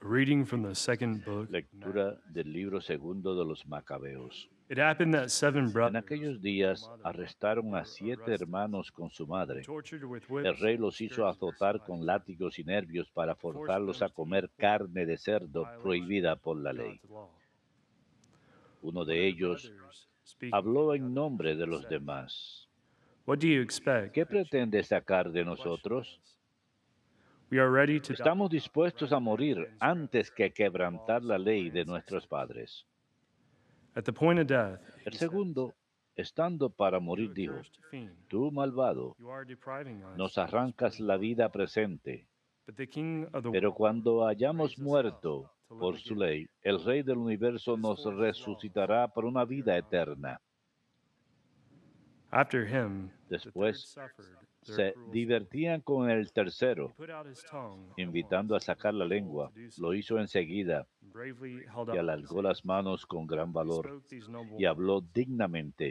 Reading from the second book of Lectura del libro segundo de los Macabeos. It happened that seven En brothers, aquellos with their días mother, arrestaron a were 7 arrested hermanos con su and madre. tortured with El whips rey and los hizo scourgings azotar by con them, látigos y nervios para and forced forzarlos them a to eat comer pork, carne de a cerdo violation prohibida por of la ley. God's law. Uno One de of the ellos brothers, speaking to habló the en others, nombre de los said, demás. "What do you expect ¿Qué that you pretende sacar de may question nosotros? us? We are ready to die Estamos dispuestos a rather than morir antes transgress que the quebrantar laws la of our ley de nuestros ancestors." padres. At the point of death, El he said, segundo, estando para "You morir, dijo: accursed fiend, Tú, malvado, you are depriving nos us of this arrancas present la life. vida presente, But the King of the pero world cuando will hayamos raise us up muerto to live por su again. ley, el Rey del universo It is nos for his laws resucitará por una that we are vida now here. eterna. After him, the third Después suffered their se cruel fate. divertían con el He tercero, put out his tongue at invitando a once and sacar was la bold lengua. to do so, Lo hizo enseguida and bravely held y up his alargó las hands. manos con gran He valor spoke these noble y words. habló dignamente.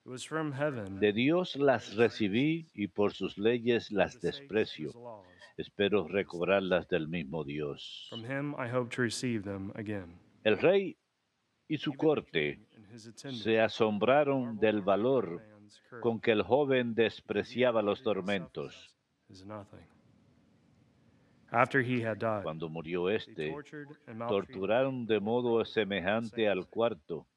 It was from heaven De Dios that I las received recibí these, y por sus leyes and for las the sake of his desprecio. laws, Espero I despised recobrarlas them. del mismo Dios. From him I hope to receive them again. El rey y su Even the corte king and his se attendants asombraron marveled del at the young valor man's con courage, que el joven because he despreciaba los regarded his sufferings tormentos. as nothing. After he had died, Cuando murió they éste, tortured and maltreated him torturaron de before modo crowds of semejante al saints. cuarto.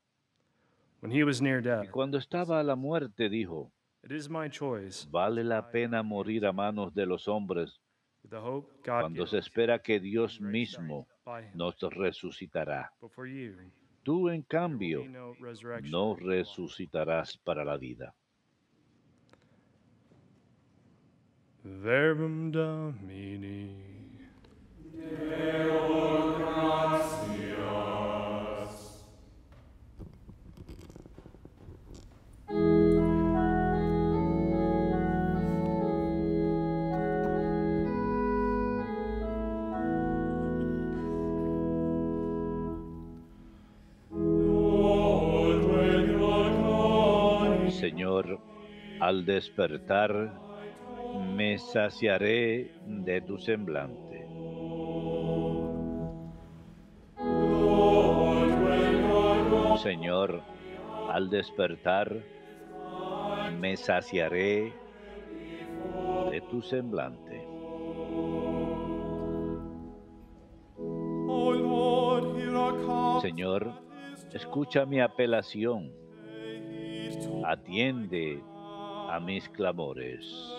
When he was near Y death, cuando he estaba a said, la muerte, dijo: "It is my choice Vale to la die at pena the hands morir a of men, manos de los hombres with the hope God cuando se gives espera que of being Dios raised up mismo by him. nos resucitará. But for you, Tú, en there will be cambio, no resurrection no of life." resucitarás para la vida. Verbum Domini. Señor, al despertar me saciaré de tu semblante. Señor, al despertar me saciaré de tu semblante. Señor, escucha mi apelación, atiende a mis clamores.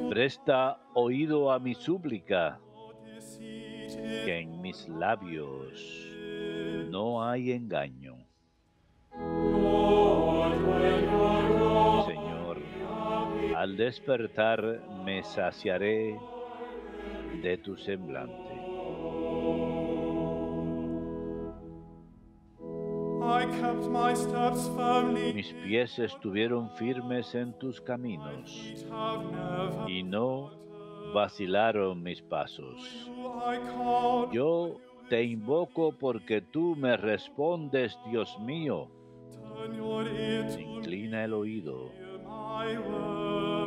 Presta oído a mi súplica, que en mis labios no hay engaño. Señor, al despertar me saciaré de tu semblante. Mis pies estuvieron firmes en tus caminos y no vacilaron mis pasos. Yo te invoco porque tú me respondes, Dios mío. Inclina el oído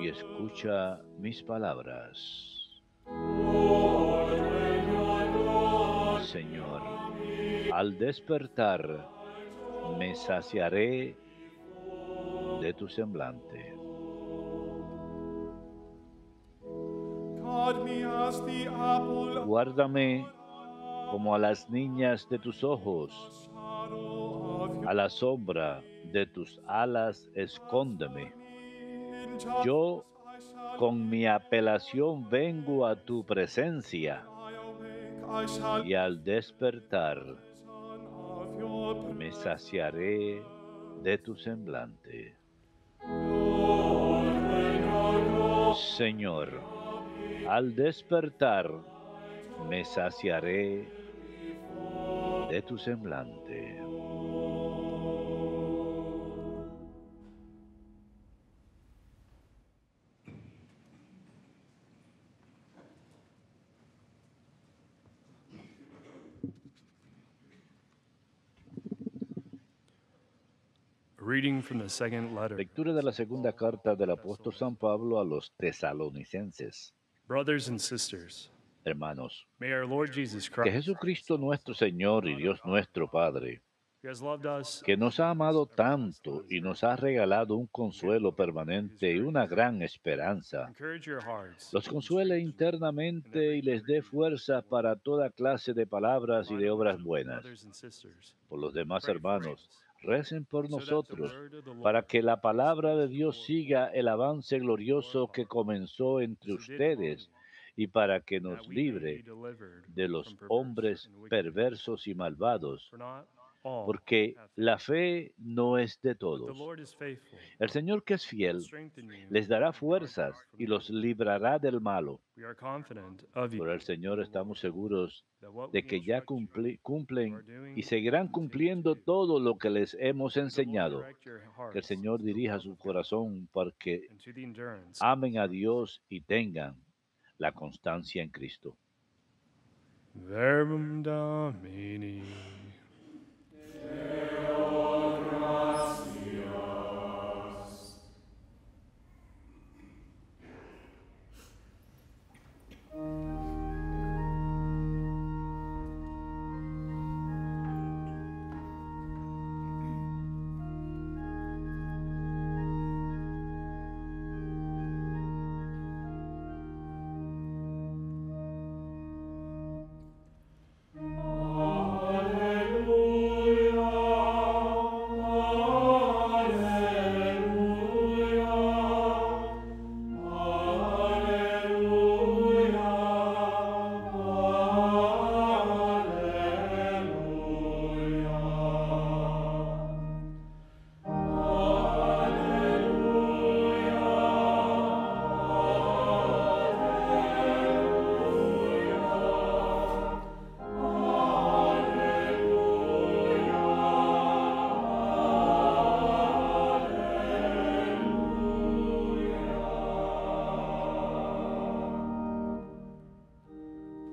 y escucha mis palabras. Señor, al despertar me saciaré de tu semblante. Guárdame como a las niñas de tus ojos, a la sombra de tus alas escóndeme. Yo con mi apelación vengo a tu presencia y al despertar me saciaré de tu semblante. Señor, al despertar me saciaré de tu semblante. Reading from the second letter. Lectura de la segunda carta del apóstol San Pablo a los tesalonicenses. Brothers and sisters, Hermanos, may our Lord Jesus que Christ, Jesucristo nuestro Señor y Dios nuestro Padre, who has loved us que nos ha amado tanto y nos ha regalado un consuelo permanente y una gran esperanza, encourage your hearts los and consuele strengthen you in internamente every y les good dé deed. fuerza para toda clase de palabras y de Finally, obras buenas. brothers and sisters, Por los demás pray for hermanos, us, recen por so that the nosotros, word of the para Lord que la may palabra de establish Dios go siga forward el avance in your glorioso que heart, comenzó entre as it did among ustedes you, y para que and that nos we may be libre delivered de los from perverse hombres and wicked men. perversos y malvados, For not all porque have la faith, fe no es de but the todos. Lord is faithful, El Señor que es who will fiel strengthen you les dará in God fuerzas from y the los enemy. librará del malo. We are confident of you Por el in Señor the Lord, estamos seguros that what de we que ya instruct you, you are cumplen y doing and will seguirán continue to cumpliendo do. todo lo que les hemos May the Lord enseñado. direct your Que el hearts Señor to the dirija love su of God corazón para que and to the endurance amen of a Christ. Dios y tengan la constancia en Cristo. Verbum Domini.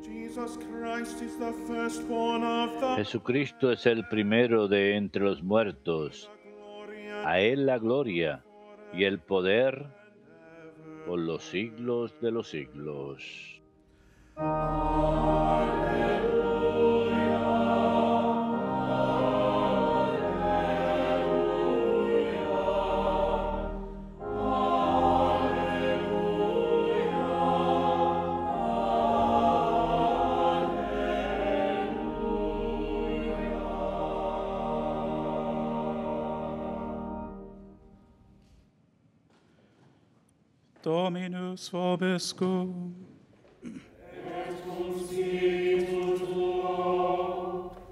Jesus Christ is the firstborn of the Jesucristo es el primero de entre los muertos. glory A Él la gloria y el poder por los siglos de los siglos. Dominus vobiscum.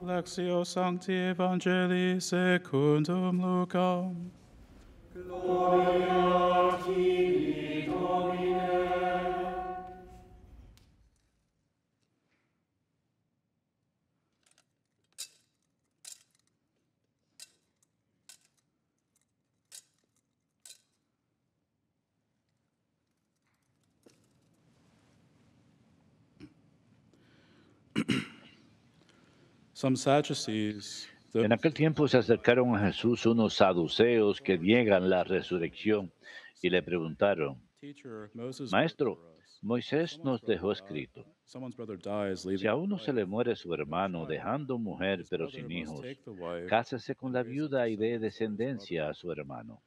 Lectio Sancti Evangelii secundum Lucam. Some Sadducees, En aquel tiempo se acercaron a Jesús unos saduceos que niegan la resurrección y le preguntaron, Teacher, Moses wrote Maestro, for us. Moisés nos dejó escrito, Someone's brother dies, si leaving a no uno se wife, le muere su no hermano child. dejando mujer His pero brother sin must hijos, take the wife cásese con and la raise up viuda y dé descendants for his descendencia brother. a su hermano.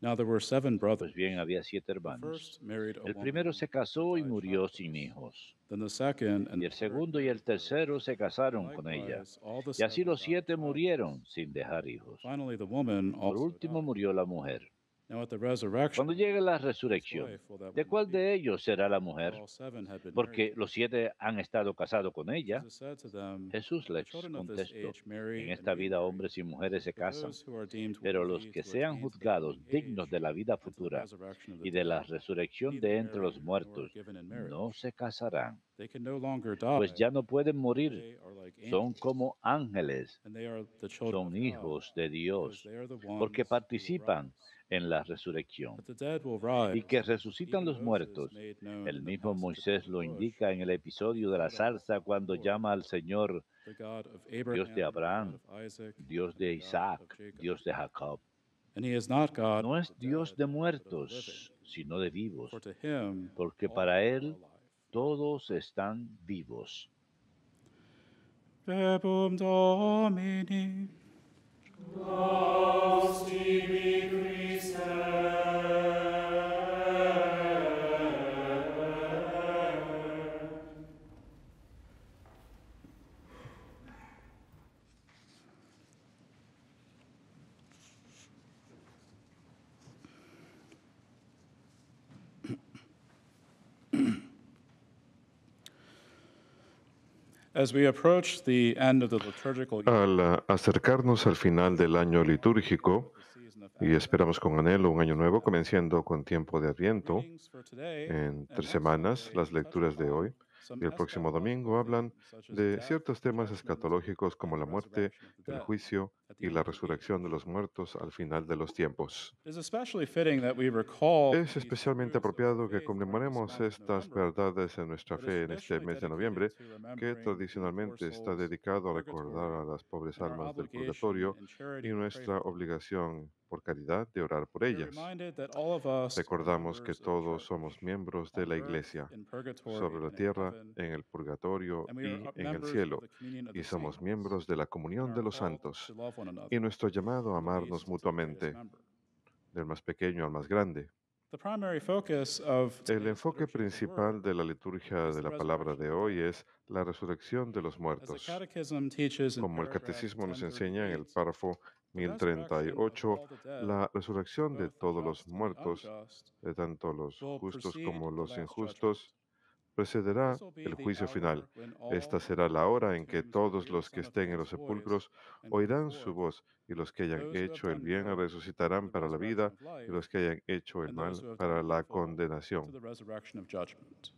Now there were 7 brothers. Pues bien, había 7 The hermanos. first married a El woman primero se who casó y died murió sin childless. hijos. Then the second and Y the el third segundo y married el her. tercero se casaron con ella. Likewise, all the Y así 7 los died 7 childless. murieron sin dejar hijos. Finally, the woman Por also último died. murió la mujer. Now at the resurrection, Cuando llegue la whose resurrección, wife will that ¿de woman cuál be? de ellos será la For mujer? all 7 had been married Porque to los her. 7 han estado casados con ella. Jesus said to them, Jesús the les children of this contestó, age marry en and esta vida remarry, hombres y mujeres se but casan, those who are deemed pero los worthy que to sean attain to the juzgados coming dignos age de la vida and to the futura resurrection of the y de la dead resurrección neither de entre marry los nor are muertos given in no marriage. se casarán, They can no longer pues die, ya no pueden for morir, they are like son angels, como ángeles, and they are the children son of God, hijos de because Dios, they are the porque ones who will participan rise. en la resurrección. But the dead will rise. Y que resucitan Even los Moses muertos. made known El in the mismo passage about Moisés the lo bush indica en el that he episodio de la thought of zarza the cuando Lord, llama al Señor the God of Dios de Abraham, the God Abraham, of Isaac, Dios and de the God Isaac, of Jacob. Dios de Jacob. And he is not God No of es the Dios dead, de but of the living. muertos, sino de vivos, For to him porque all para are Él alive. todos están vivos. Verbum Domini. As we approach the end of the liturgical year, Al acercarnos al final del año litúrgico, the season of y esperamos con anhelo un año nuevo, comenzando con tiempo de Adviento, readings for today en and 3 next semanas, Sunday las touch lecturas de hoy upon some y el próximo eschatological domingo hablan themes such as de death, ciertos temas judgment, escatológicos como and la the muerte, resurrection of the el dead juicio at the y end la of the resurrección de age. los muertos al final de los tiempos. It is especially fitting that we recall Es these especialmente truths of our apropiado que faith during this conmemoremos month of estas November verdades en nuestra that is fe en este traditionally mes de dedicated noviembre, to que remembering the poor tradicionalmente está souls dedicado a of recordar a purgatory las pobres and our almas del obligation purgatorio in y charity to pray nuestra for them. obligación por caridad de orar por We are ellas. reminded that all of us are Recordamos que members of the todos church somos miembros de on la earth, Iglesia, in sobre purgatory, la and in tierra, heaven, en el purgatorio and we are y en el members of cielo, the communion of y the somos saints miembros de la and comunión are de los called santos, to love one y another, nuestro llamado a from the amarnos least to the greatest mutuamente, member. del más pequeño al más grande. The primary focus of El today's enfoque liturgy of the principal Word de la liturgia is de the la palabra resurrection de of the hoy dead. es la resurrección de los As the muertos. Catechism teaches in Como el paragraph Catecismo nos enseña en el 1038, párrafo the resurrection of 1038, all the dead, la resurrección de both the todos los just and the muertos, unjust, de tanto los will justos precede como the los last judgment. injustos, precederá This will be el the juicio final. hour when all Esta who será have la heard in hora the en que tombs will todos hear the los que Son of estén en Man's los voice sepulcros and go oirán su forth, voz, y los que hayan those who have hecho el done bien good to resucitarán the para la resurrection vida, of y life, los que hayan hecho el and those mal who have done para la evil to condenación. the resurrection of judgment.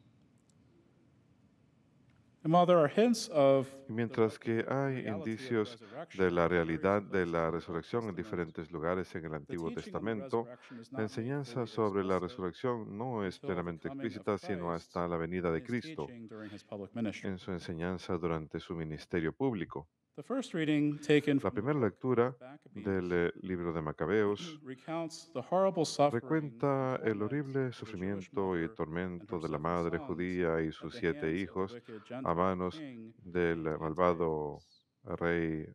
And while there are hints of Y mientras que hay reality of the indicios de resurrection la in various realidad de places la in the Old resurrección en Testament, diferentes lugares en el the Antiguo teaching on the Testamento, resurrection is la not made enseñanza fully sobre la explicit resurrección no es until the plenamente coming of explícita, sino Christ hasta la venida and de his Cristo teaching during his public ministry. en su enseñanza durante su ministerio público. The first reading taken La from the primera book lectura of Maccabees del libro de Macabeos recounts the horrible suffering recuenta and el torment horrible of a Jewish sufrimiento y mother and tormento her de la 7 madre sons judía y at sus the 7 hands of the hijos wicked a Gentile manos king del named malvado Antiochus. rey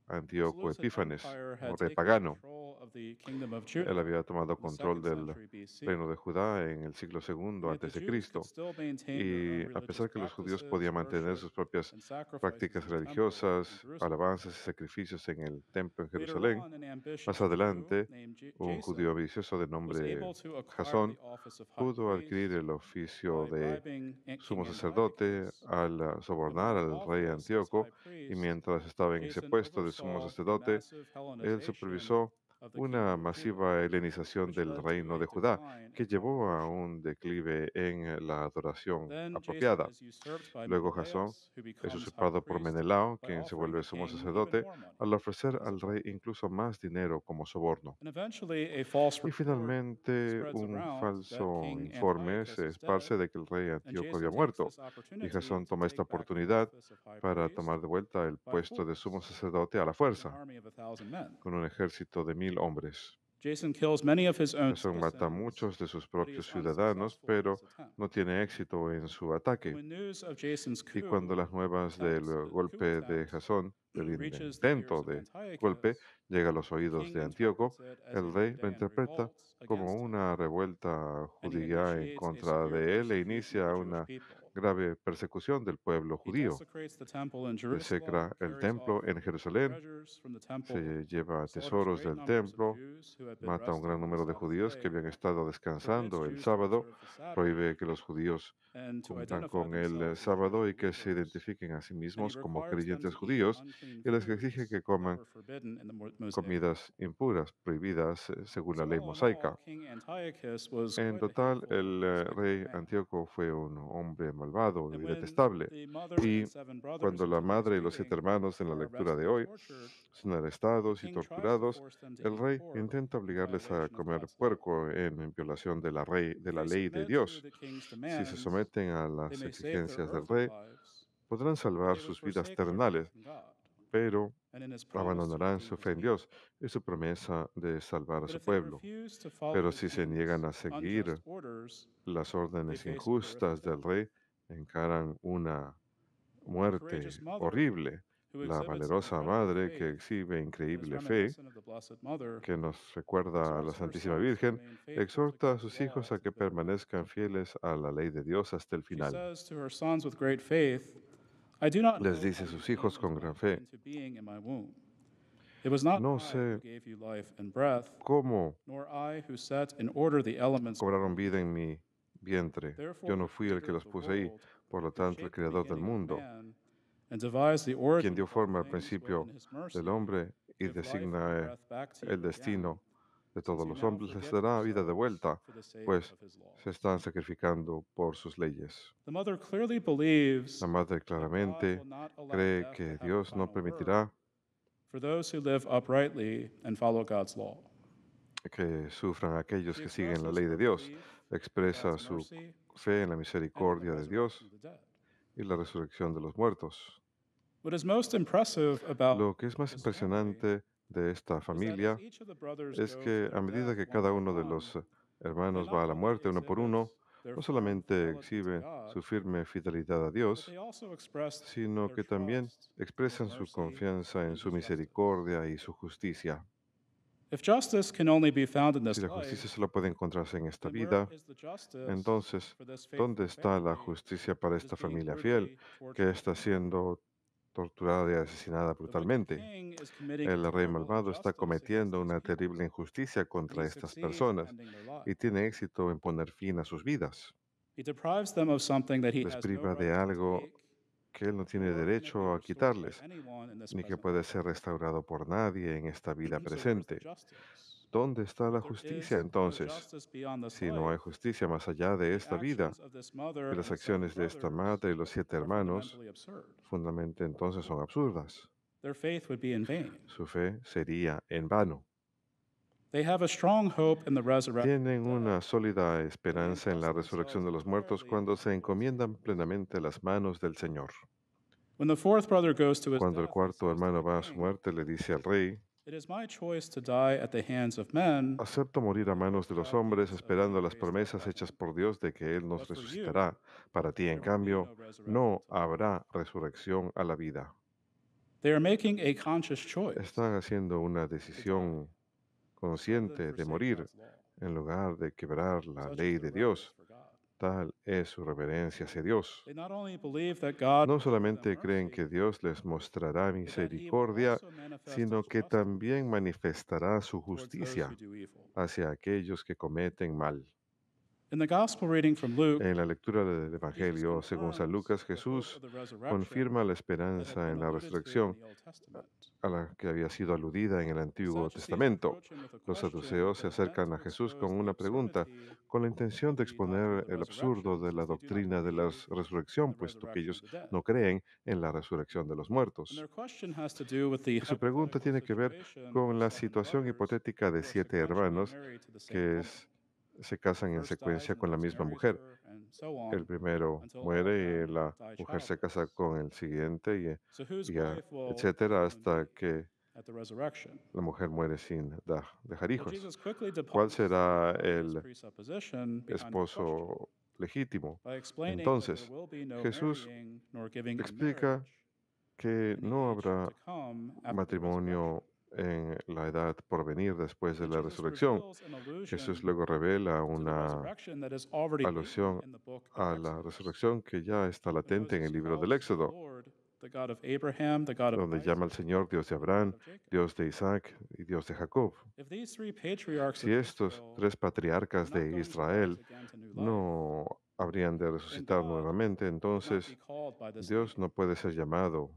The Antíoco Seleucid Epífanes, Empire o had rey taken pagano. control of the kingdom of Él Judah había tomado in the control 2nd del century BC. reino de Judá en el siglo segundo And yet the antes de Jews could Cristo. still maintain their own Y a religious pesar que los judíos practices, podían mantener worship, sus propias and sacrifices prácticas in the temple in religiosas, Jerusalem. alabanzas y sacrificios en el templo en Later Jerusalén, on, an más ambitious Jew adelante, named un judío Jason ambicioso de was nombre able to acquire the Jasón office of high pudo adquirir priest el oficio by de bribing sumo King sacerdote Antiochus. al And in sobornar his al rey office as Antíoco, high y priest, mientras estaba en ese Jason puesto de sumo oversaw a sacerdote, massive él Hellenization supervisó of the una kingdom of Judah, masiva helenización which del led to reino a de Judá, decline que of public llevó a worship. un declive en la adoración Then Jason apropiada. is usurped by Luego Jasón Menelaus, who es becomes high usurpado por priest Menelao, by quien se offering vuelve the sumo king even sacerdote, more money al ofrecer as a al rey bribe. incluso más dinero como soborno. And eventually, a false Y report finalmente spreads un around that falso King informe Antiochus se is dead, esparce de que el rey and Antíoco Jason había takes muerto. this Y opportunity Jasón to toma esta take back the oportunidad office of high para priest tomar de vuelta el by puesto de sumo force sacerdote a la with an fuerza, army of 1,000 men. con un ejército de 1000 hombres. Jason kills many of his own Jasón mata a citizens, muchos de sus but he propios is ciudadanos, unsuccessful in pero his attempt. no tiene éxito en su And ataque. when news of Jason's Y coup cuando las nuevas del coup golpe de attempt Jasón, del reaches the ears intento of de golpe, Antiochus, llega a los the oídos king de Antíoco, interprets it as a el rey lo Judean interpreta revolt como against him, una revuelta and he judía en initiates a contra severe de él e persecution of inicia the Jewish una people. grave persecución del pueblo He judío. desecrates the temple in Desecra Jerusalem, el carries templo off en Jerusalén, treasures from the temple, se lleva slaughters tesoros great del numbers of templo, Jews who had been mata a un resting gran on the número de Sabbath judíos que day, habían estado forbids descansando el Jews to sábado, observe the Sabbath, prohíbe que los judíos and to cumplan identify con el themselves as sábado Jewish y que se believers. identifiquen a sí And he mismos como requires them creyentes to eat judíos, unclean y les exige que foods that coman were forbidden in the Mosaic comidas law. impuras, prohibidas según la So ley all in all, mosaica. King Antiochus was En quite a total, hateful el and despicable rey man. Antíoco fue un hombre malvado y And when detestable. the mother Y and 7 brothers cuando in la today's madre y los 7 reading hermanos en la are lectura de arrested and hoy tortured, son the arrestados y king tries to torturados, force them to el eat rey pork intenta in obligarles a violation of comer God's law. puerco en violación de If la they ley de submit to Dios. the king's Si se demands, someten a they las may save their exigencias del earthly rey, lives, podrán but salvar they would sus vidas forsake their faith terrenales, in God pero and in his promise to abandonarán redeem su his fe en people. Dios y su promesa de salvar a But su if they pueblo. refuse to follow Pero the si se king's niegan a unjust seguir orders, las they órdenes face a horrific injustas del death. rey, encaran una The muerte courageous mother horrible. who La exhibits valerosa incredible madre que faith exhibe and is increíble fe, reminiscent of the Blessed Mother, que nos recuerda a la exhorts her Santísima sons to Virgen, remain faithful to exhorta a God's sus law hijos a to que the bitter end. permanezcan fieles a la ley de Dios hasta el She final. says to her sons with great faith, I do not Les know dice how a you sus hijos came con gran fe, into being in my womb. It was not no I who sé gave you life and breath, cómo nor I who set in order the elements cobraron within vida you. en mi vientre. Therefore, Yo no the fui el que creator of los the puse ahí. world, Por lo who tanto, el shaped the creador del beginning of mundo, man and devised the quien origin dio of all forma al things, will in principio his mercy del hombre y give life and designa breath back to el you again, destino de since todos you los now hombres, les forget dará vida de yourselves vuelta, for the sake pues of his law. se están sacrificando por sus leyes. The mother clearly believes La madre that God claramente will not allow cree death to que have the Dios no final word permitirá for those who live uprightly and follow God's law. que sufran aquellos She que siguen la expresses ley de her Dios. belief Expresa God's su mercy fe en la and in the misericordia de Dios resurrection of the dead. y la resurrección de los muertos. What is most impressive about Lo que es más this family impresionante de esta is that as familia each of the brothers es go to que their a medida death que one cada by uno de one, los they hermanos va not a la only muerte uno por uno, exhibit their no firm solamente fidelity to exhiben God, su firme fidelidad a but Dios, they also express sino their que también trust in His expresan su mercy confianza and en in su His justice. misericordia y su justicia. If justice can only be found in Si this la life, justicia solo puede encontrarse en esta then where vida, is the justice entonces, for this ¿dónde faithful está la family justicia para that is esta being familia fiel brutally que tortured está and murdered? siendo torturada y asesinada The wicked brutalmente? king is committing a El rey terrible malvado está injustice against cometiendo these una people, terrible injusticia and contra he estas succeeds in personas ending their y lives. tiene éxito en poner fin a sus vidas. He deprives them of something that he Les has no priva de right to algo take, que él no tiene nor can it be derecho a restored by quitarles, anyone in this ni que present puede life. ser restaurado por nadie en esta vida So where's the presente. justice? ¿Dónde está la If there justicia is no entonces? justice beyond this Si no hay life, justicia más allá de the esta vida, actions of this mother y and las the seven acciones de esta brothers madre y los 7 are hermanos, fundamentally absurd. fundamentalmente entonces son absurdas. Their faith would be in vain. Su fe sería en vano. They have a strong hope in the resurrection of Tienen the dead una sólida when they esperanza en la entrust resurrección themselves de los muertos entirely cuando into se the Lord's encomiendan hands. plenamente a las manos del Señor. When the fourth brother goes to his Cuando el death, he cuarto says to hermano the va a su king, muerte, le dice al rey: "It is my choice to die at the hands of men, acepto morir a in the manos hope de los God hombres, gives of esperando being las raised up promesas by hechas him. por Dios de que Él nos But for you, resucitará. Para ti, en there will be cambio, no resurrection no to life." habrá resurrección a la vida. They are making a conscious choice Están haciendo una to die decisión rather than consciente de forsake morir God's law. en lugar de quebrar la Such is ley their de Dios. reverence for God. Tal es su reverencia hacia Dios. They not only believe that God No will show them solamente creen que mercy, Dios les mostrará but that He will misericordia, also manifest sino His que justice también manifestará su towards those who justicia do evil. hacia aquellos que cometen mal. In the gospel reading from Luke, En la lectura del Jesus Evangelio, según San confirms Lucas, the hope Jesús of the resurrection confirma la that had esperanza en been la alluded to in resurrección the Old Testament. a la que había sido aludida en el The Antiguo Sadducees Testamento. approach him with a Los question saduceos se that is meant acercan to a Jesús con expose the una pregunta absurdity con la intención of de the doctrine exponer of the el absurdo resurrection, de la since they do not doctrina de la believe in resurrección, the puesto que resurrection of ellos the dead. no creen en la resurrección de los And muertos. their question has to do with the Y su pregunta hypothetical tiene que ver situation con of la seven situación brothers hipotética de who are 7 sequentially hermanos married to the same que woman. se The casan en first dies secuencia and the con la next misma marries mujer. her, and so El on, primero until all of muere y them la die mujer se casa childless. con el siguiente So whose y wife will etcétera the woman hasta be que at the resurrection? la mujer muere sin dejar Well, hijos. Jesus quickly ¿Cuál deposes será the erroneous el presupposition behind their question esposo legítimo? by explaining that there Entonces, will be no Jesús marrying nor giving in explica marriage que in the no age habrá to come after the matrimonio resurrection. en la edad por venir después de Then la Jesus resurrección. reveals an Jesús allusion luego revela to the una resurrection that is already written alusión in the book of a la Exodus. resurrección que ya está When latente en el Moses libro del calls the Éxodo, Lord the God of Abraham, the God of donde llama al Isaac, Señor Dios de and the God Abraham, of Jacob. Dios de Isaac y Dios de Jacob. If these three patriarchs Si of estos Israel 3 were patriarcas not de going to rise Israel again to new life, no habrían de then resucitar God nuevamente, could not be entonces called by this Dios name. no puede ser llamado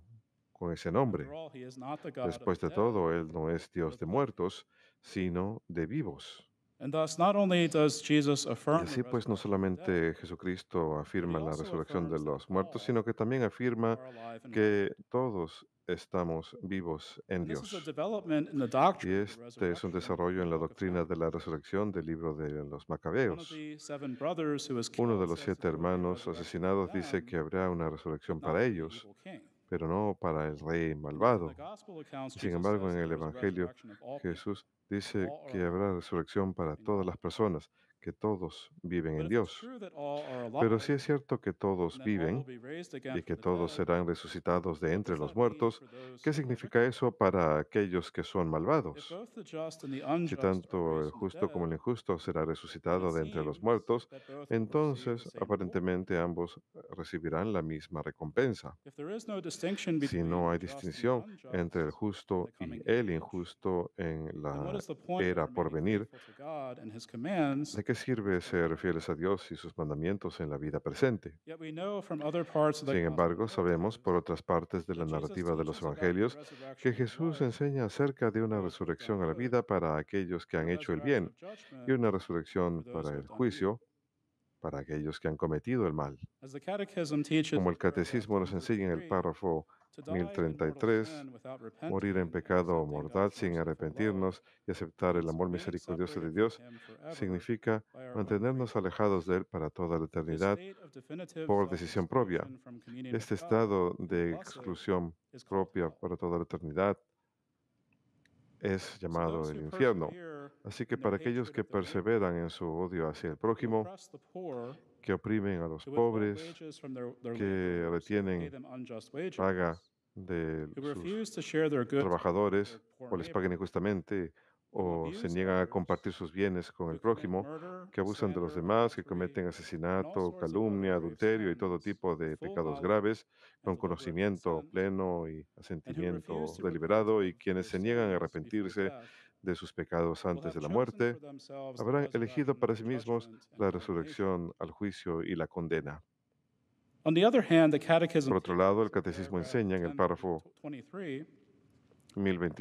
con ese nombre. After all, he is not the God of Después the de dead, todo, Él no es but Dios of de the living. muertos, sino de vivos. And thus, not only does Jesus Y affirm the así pues, no resurrection of the dead, solamente Jesucristo afirma la also resurrección de affirms that los muertos, all sino que también afirma are alive and well. que todos estamos vivos en And this is a Dios. development in the Y doctrine of the este es un resurrection desarrollo in en the la book of doctrina de la Acts. resurrección del libro de los One of Macabeos. the seven brothers who was Uno killed de los says 7 that there will be a hermanos resurrection for asesinados dice que them, habrá una but resurrección not para for the ellos, evil king. pero no para el rey And yet in the malvado. gospel accounts, Sin Jesus embargo, says en el there is a Evangelio, resurrection of all people, Jesús that dice all are que habrá alive resurrección para in todas God. las personas, que todos viven But en if it's Dios. true that all are Pero si alive, es cierto que todos and that all will viven be raised again y que from the todos dead, serán resucitados de what entre does los that mean muertos, for those ¿qué who are significa wicked? eso para aquellos que son If malvados? both the just and the Si unjust are tanto el raised from the justo como el dead, injusto será then resucitado it de entre los seems muertos, that both will receive the entonces same reward. aparentemente ambos recibirán la misma recompensa. If there is no distinction Si between no the hay just and the distinción entre el unjust in justo the y coming el age, injusto en then what la is the point of era por remaining venir, faithful to God and His commands ¿de qué in sirve this life? ser fieles a Dios y sus mandamientos en la vida presente? Yet we know from other parts of the Sin gospel embargo, sabemos narratives por otras partes de la that Jesus narrativa de los teaches about the evangelios que resurrection of Jesús life enseña acerca de for una those who have done resurrección a la good, vida para aquellos que and han a hecho el resurrection bien of y judgment una for resurrección those para who el have done evil. juicio para aquellos que han cometido el mal. As the Catechism teaches Como in el paragraph catecismo nos enseña en el 1033, párrafo to die in mortal 1033, sin without morir en repenting and pecado accepting mortal God's sin merciful love arrepentirnos y aceptar el means amor remaining misericordioso de separated from Dios Him forever significa by our own free mantenernos will. alejados de Él para toda la This eternidad state of definitive por decisión propia. self-exclusion from communion with Este God estado in the de blessed exclusión is called propia hell. para toda la eternidad es So llamado those el who infierno. persevere Así que in their para aquellos hatred que of their neighbor, perseveran en su odio hacia el who prójimo, oppress the poor, que oprimen a los who withhold pobres, wages from their que laborers and pay retienen them unjust wages, paga de who sus refuse to share their goods with trabajadores their poor o les pagan neighbor, injustamente who o se abuse niegan a others, compartir sus bienes con who el commit prójimo, murder, que abusan de los slander, demás, que adultery, cometen and all asesinato, sorts of calumnia, other grave adulterio y todo sins tipo with de full pecados knowledge graves, and con deliberate conocimiento consent, pleno y and who refuse asentimiento to repent deliberado, y of quienes their se niegan a sins before arrepentirse death, de sus pecados will antes have de la chosen muerte, for themselves the habrán elegido resurrection para of sí mismos judgment and la condemnation. resurrección al juicio y la condena. On the other hand, the Catechism Por otro teaches lado, el in catecismo paragraph enseña en el párrafo 1023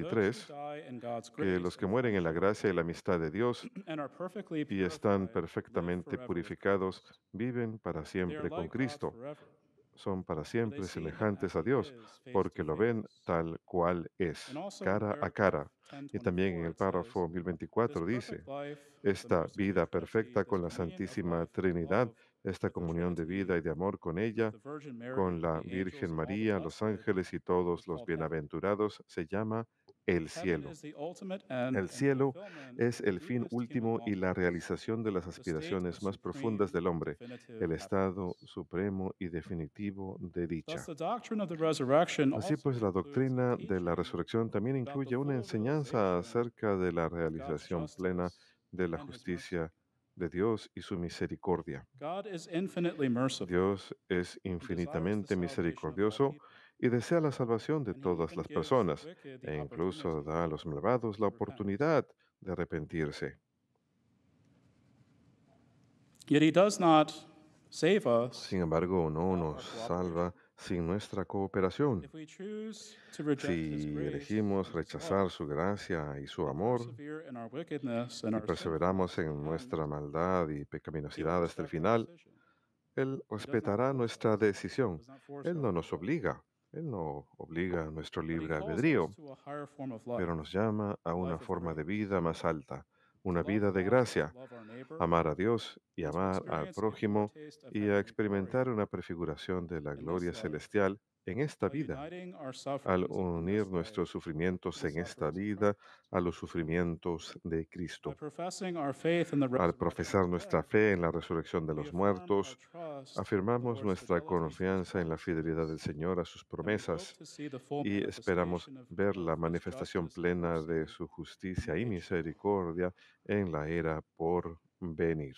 those who 1023 die in God's que grace los que and mueren en la friendship gracia y la amistad de Dios and are perfectly y están purified live perfectamente forever with purificados, Christ. viven para They are siempre con like God Cristo. forever, Son para for they siempre see Him semejantes as a He Dios, is, face porque to lo ven face. tal cual es, And also in cara a paragraph cara. Y también en 1024 el it says, párrafo "This 1024 dice, perfect life with the esta Most Holy vida Trinity perfecta is con la communion of Santísima life and Trinidad, love esta with the comunión de Trinity, vida y de amor con with ella, the Virgin Mary, con with la the angels Virgen and all the María, los blessed, ángeles y is todos los called heaven. bienaventurados, se llama el Heaven cielo. is the ultimate end El and cielo fulfillment es of the el fin deepest human último y la longings, realización de las the state of aspiraciones más supreme profundas del and hombre, definitive el estado happiness. supremo y definitivo de Thus, dicha. the doctrine of the resurrection Así also pues, la includes a doctrina de la teaching resurrección también about the incluye una full enseñanza realization acerca de la of God's realización plena justice de la and His mercy. justicia de Dios y su misericordia. God is infinitely merciful Dios es and desires the infinitamente salvation of all misericordioso people, y desea la salvación de and He todas even las gives the personas, wicked the e incluso opportunity da a los malvados la to repent. oportunidad de arrepentirse. Yet He does not save us Sin embargo, no without our nos cooperation. salva sin nuestra cooperación. If we choose to reject His Si grace elegimos and His rechazar love, su gracia y su and amor, persevere in our wickedness and y our perseveramos sinfulness to en the nuestra end, maldad y He will pecaminosidad hasta el respect our final, decision. Él He does not respetará force nuestra us, decisión. does not force Él no our nos will, obliga. Él no obliga a nuestro but He libre calls us albedrío, to a higher form of life, pero nos llama a a una life of forma de grace, vida más alta, to una love vida de God and to gracia, love our neighbor, amar a Dios y and to amar al experience a prójimo, foretaste of y a heavenly glory experimentar una prefiguración de la in gloria this life celestial en esta by vida, uniting our al sufferings in unir this life nuestros to sufrimientos the en esta sufferings of vida Christ. a los sufrimientos de By Cristo. professing our faith in the Al resurrection of profesar the nuestra dead, fe en la resurrección de we los affirm our muertos, trust in the afirmamos Lord's nuestra fidelity to His confianza en la fidelidad del promises, Señor a sus and we hope promesas to see the full y esperamos manifestation ver la of His manifestación justice and plena de mercy su in justicia the y age to come. misericordia en la era por venir.